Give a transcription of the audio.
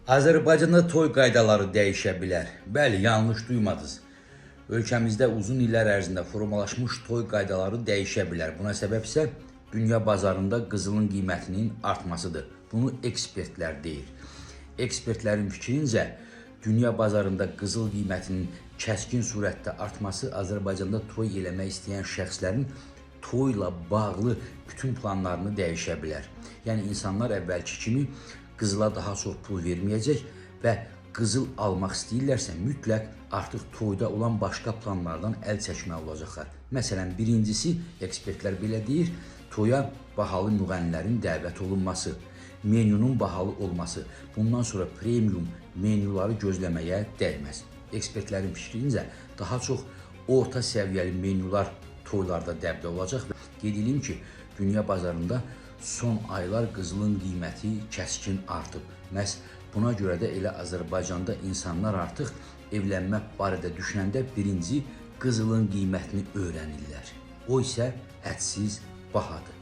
Azərbaycanda toy qaydaları dəyişə bilər. Bəli, yanlış duymadınız. Ölkəmizdə uzun illər ərzində formalaşmış toy qaydaları dəyişə bilər. Buna səbəb isə dünya bazarında qızılın qiymətinin artmasıdır. Bunu ekspertlər deyir. Ekspertlərin fikrincə, dünya bazarında qızıl qiymətinin kəskin surətdə artması Azərbaycanda toy eləmək istəyən şəxslərin toyla bağlı bütün planlarını dəyişə bilər. Yəni insanlar əvvəlki kimi qızıla daha çox pul verməyəcək və qızıl almaq istəyirlərsə mütləq artıq toyda olan başqa planlardan əl çəkməli olacaqlar. Məsələn, birincisi, ekspertlər belə deyir, toya bahalı müğənnilərin dəvət olunması, menyunun bahalı olması, bundan sonra premium menyuları gözləməyə dəyməz. Ekspertlərin fikrincə daha çox orta səviyyəli menyular toylarda dəbdə olacaq və qeyd edeyim ki, dünya bazarında son aylar qızılın qiyməti kəskin artıb. Məhz buna görə də elə Azərbaycanda insanlar artıq evlənmə barədə düşünəndə birinci qızılın qiymətini öyrənirlər. O isə hədsiz bahadır.